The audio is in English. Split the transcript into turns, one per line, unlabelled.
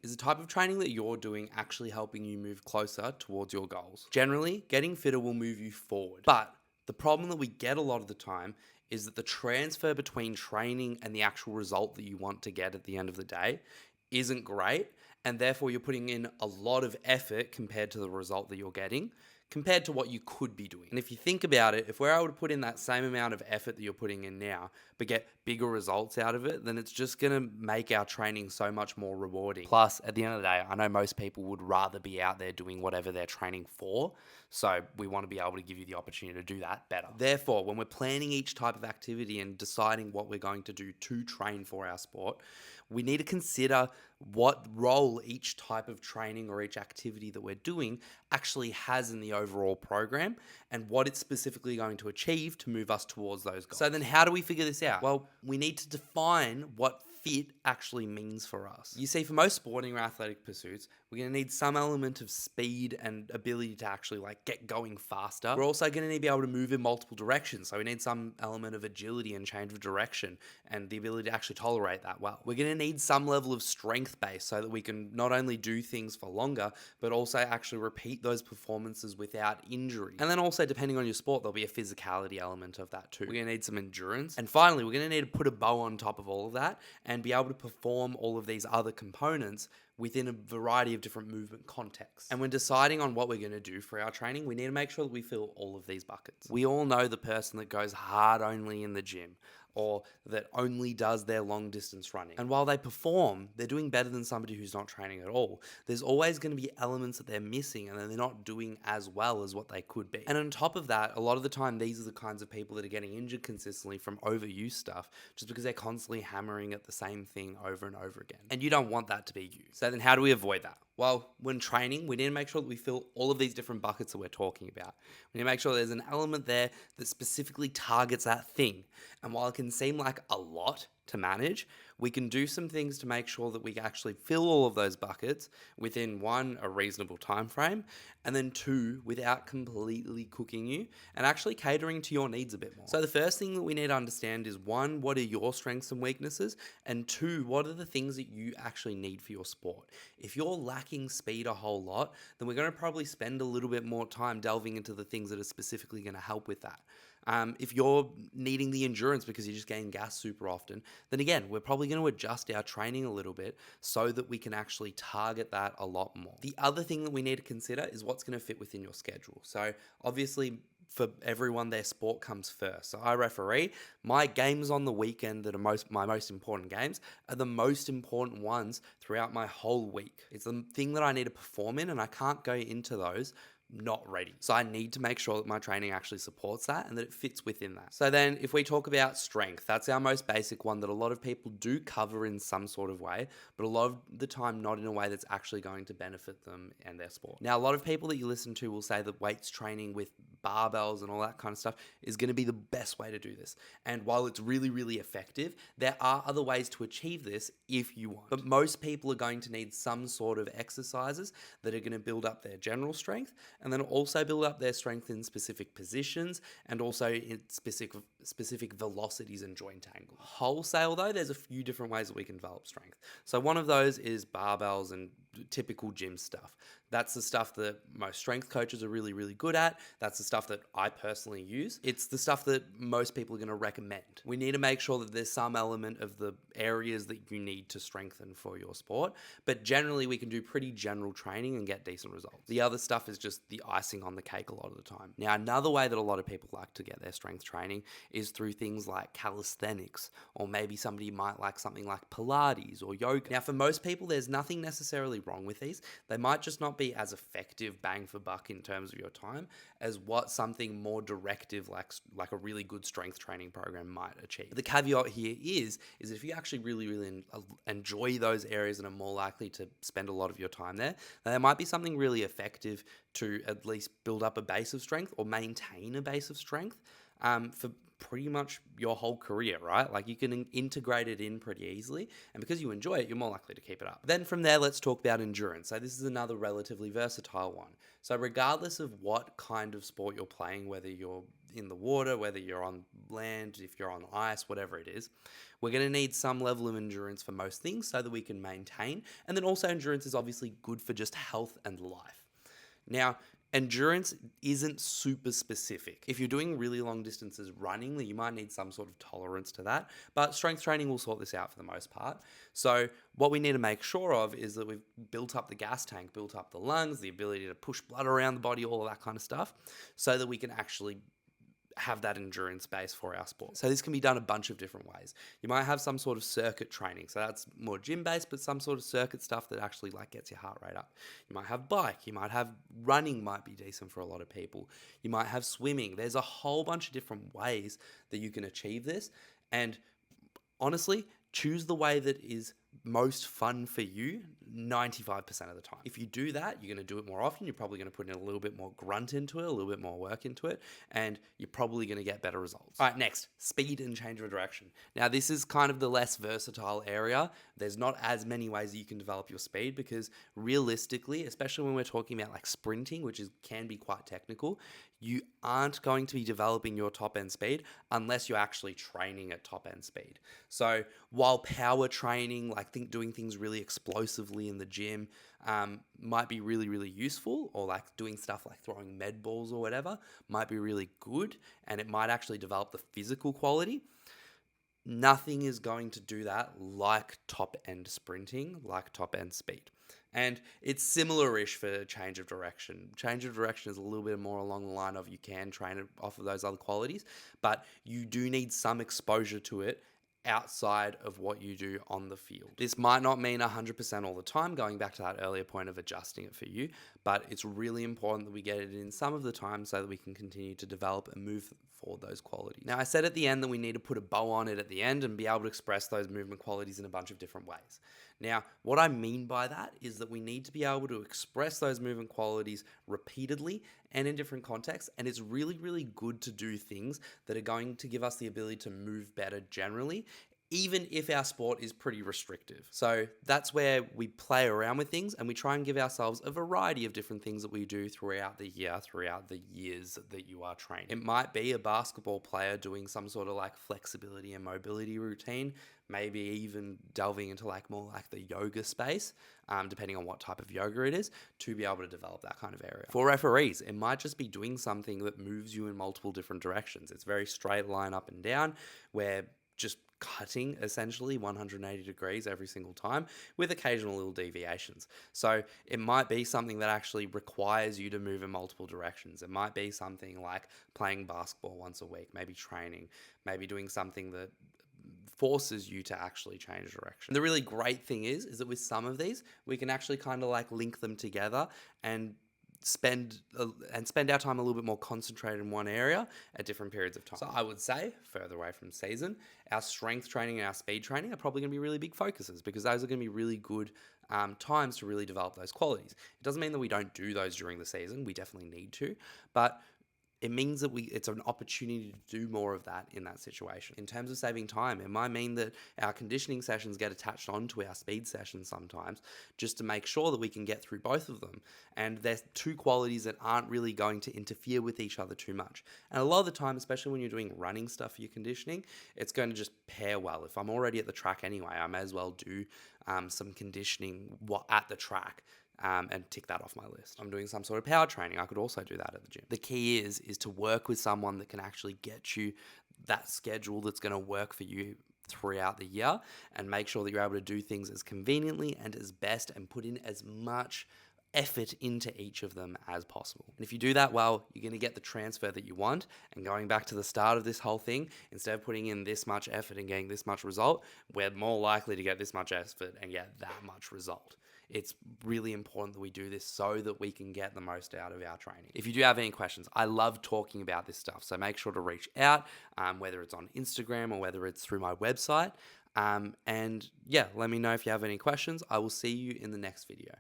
is the type of training that you're doing actually helping you move closer towards your goals? Generally, getting fitter will move you forward. But the problem that we get a lot of the time is that the transfer between training and the actual result that you want to get at the end of the day isn't great. And therefore, you're putting in a lot of effort compared to the result that you're getting, compared to what you could be doing. And if you think about it, if we're able to put in that same amount of effort that you're putting in now, but get bigger results out of it, then it's just going to make our training so much more rewarding. Plus, at the end of the day, I know most people would rather be out there doing whatever they're training for. So we want to be able to give you the opportunity to do that better. Therefore, when we're planning each type of activity and deciding what we're going to do to train for our sport, we need to consider what role each type of training or each activity that we're doing actually has in the overall program and what it's specifically going to achieve to move us towards those goals. So then how do we figure this out? Well, we need to define what fit actually means for us. You see, for most sporting or athletic pursuits, we're going to need some element of speed and ability to actually get going faster. We're also going to need to be able to move in multiple directions. So we need some element of agility and change of direction and the ability to actually tolerate that well. We're going to need some level of strength base so that we can not only do things for longer, but also actually repeat those performances without injury. And then also, depending on your sport, there'll be a physicality element of that too. We're going to need some endurance. And finally, we're going to need to put a bow on top of all of that and be able to perform all of these other components within a variety of different movement contexts. And when deciding on what we're going to do for our training, we need to make sure that we fill all of these buckets. We all know the person that goes hard only in the gym, or that only does their long distance running. And while they perform, they're doing better than somebody who's not training at all. There's always going to be elements that they're missing and that they're not doing as well as what they could be. And on top of that, a lot of the time, these are the kinds of people that are getting injured consistently from overuse stuff, just because they're constantly hammering at the same thing over and over again. And you don't want that to be you. So then how do we avoid that? Well, when training, we need to make sure that we fill all of these different buckets that we're talking about. We need to make sure there's an element there that specifically targets that thing. And while it can seem like a lot to manage, we can do some things to make sure that we actually fill all of those buckets within one, a reasonable time frame, and then two, without completely cooking you and actually catering to your needs a bit more. So the first thing that we need to understand is one, what are your strengths and weaknesses? And two, what are the things that you actually need for your sport? If you're lacking speed a whole lot, then we're going to probably spend a little bit more time delving into the things that are specifically going to help with that. If you're needing the endurance because you're just getting gas super often, then again, we're probably going to adjust our training a little bit so that we can actually target that a lot more. The other thing that we need to consider is what's going to fit within your schedule. So obviously, for everyone, their sport comes first. So I referee. My games on the weekend that are my most important games are the most important ones throughout my whole week. It's the thing that I need to perform in, and I can't go into those not ready. So I need to make sure that my training actually supports that and that it fits within that. So then if we talk about strength, that's our most basic one that a lot of people do cover in some sort of way, but a lot of the time not in a way that's actually going to benefit them and their sport. Now, a lot of people that you listen to will say that weights training with barbells and all that kind of stuff is going to be the best way to do this. And while it's really, really effective, there are other ways to achieve this if you want. But most people are going to need some sort of exercises that are going to build up their general strength and then also build up their strength in specific positions and also in specific velocities and joint angles. Wholesale though, there's a few different ways that we can develop strength. So one of those is barbells and typical gym stuff. That's the stuff that most strength coaches are really, really good at. That's the stuff that I personally use. It's the stuff that most people are going to recommend. We need to make sure that there's some element of the areas that you need to strengthen for your sport, but generally we can do pretty general training and get decent results. The other stuff is just the icing on the cake a lot of the time. Now, another way that a lot of people like to get their strength training is through things like calisthenics, or maybe somebody might like something like Pilates or yoga. Now, for most people, there's nothing necessarily wrong with these. They might just not be as effective bang for buck in terms of your time as what something more directive like a really good strength training program might achieve. The caveat here is if you actually really, really enjoy those areas and are more likely to spend a lot of your time there, then there might be something really effective to at least build up a base of strength or maintain a base of strength for pretty much your whole career, right? Like you can integrate it in pretty easily, and because you enjoy it, you're more likely to keep it up. Then from there, let's talk about endurance. So this is another relatively versatile one. So regardless of what kind of sport you're playing, whether you're in the water, whether you're on land, if you're on ice, whatever it is. We're going to need some level of endurance for most things so that we can maintain. And then also endurance is obviously good for just health and life. Now, endurance isn't super specific. If you're doing really long distances running, you might need some sort of tolerance to that, but strength training will sort this out for the most part. So what we need to make sure of is that we've built up the gas tank, built up the lungs, the ability to push blood around the body, all of that kind of stuff, so that we can actually have that endurance base for our sport. So this can be done a bunch of different ways. You might have some sort of circuit training. So that's more gym based, but some sort of circuit stuff that actually like gets your heart rate up. You might have bike, you might have running might be decent for a lot of people. You might have swimming. There's a whole bunch of different ways that you can achieve this. And honestly, choose the way that is most fun for you 95% of the time. If you do that, you're going to do it more often. You're probably going to put in a little bit more grunt into it, a little bit more work into it, and you're probably going to get better results. All right, next, speed and change of direction. Now, this is kind of the less versatile area. There's not as many ways that you can develop your speed because realistically, especially when we're talking about like sprinting, which can be quite technical, you aren't going to be developing your top end speed unless you're actually training at top end speed. So while power training, like doing things really explosively in the gym might be really, really useful, or like doing stuff like throwing med balls or whatever might be really good, and it might actually develop the physical quality. Nothing is going to do that like top end sprinting, like top end speed. And it's similar-ish for change of direction. Change of direction is a little bit more along the line of you can train it off of those other qualities, but you do need some exposure to it outside of what you do on the field. This might not mean 100% all the time, going back to that earlier point of adjusting it for you, but it's really important that we get it in some of the time so that we can continue to develop and move forward those qualities. Now, I said at the end that we need to put a bow on it at the end and be able to express those movement qualities in a bunch of different ways. Now, what I mean by that is that we need to be able to express those movement qualities repeatedly and in different contexts, and it's really, really good to do things that are going to give us the ability to move better generally, even if our sport is pretty restrictive. So that's where we play around with things and we try and give ourselves a variety of different things that we do throughout the year, throughout the years that you are training. It might be a basketball player doing some sort of like flexibility and mobility routine, maybe even delving into like more like the yoga space, depending on what type of yoga it is, to be able to develop that kind of area. For referees, it might just be doing something that moves you in multiple different directions. It's very straight line up and down, where just cutting essentially 180 degrees every single time with occasional little deviations. So it might be something that actually requires you to move in multiple directions. It might be something like playing basketball once a week, maybe training, maybe doing something that forces you to actually change direction. The really great thing is that with some of these, we can actually kind of like link them together and spend our time a little bit more concentrated in one area at different periods of time. So I would say, further away from season, our strength training and our speed training are probably going to be really big focuses because those are going to be really good times to really develop those qualities. It doesn't mean that we don't do those during the season. We definitely need to, but it means that it's an opportunity to do more of that in that situation. In terms of saving time, it might mean that our conditioning sessions get attached onto our speed sessions sometimes, just to make sure that we can get through both of them. And there's two qualities that aren't really going to interfere with each other too much. And a lot of the time, especially when you're doing running stuff for your conditioning, it's going to just pair well. If I'm already at the track anyway, I may as well do some conditioning at the track. And tick that off my list. I'm doing some sort of power training. I could also do that at the gym. The key is to work with someone that can actually get you that schedule that's going to work for you throughout the year, and make sure that you're able to do things as conveniently and as best and put in as much effort into each of them as possible. And if you do that well, you're going to get the transfer that you want. And going back to the start of this whole thing, instead of putting in this much effort and getting this much result, we're more likely to get this much effort and get that much result. It's really important that we do this so that we can get the most out of our training. If you do have any questions, I love talking about this stuff. So make sure to reach out, whether it's on Instagram or whether it's through my website. And yeah, let me know if you have any questions. I will see you in the next video.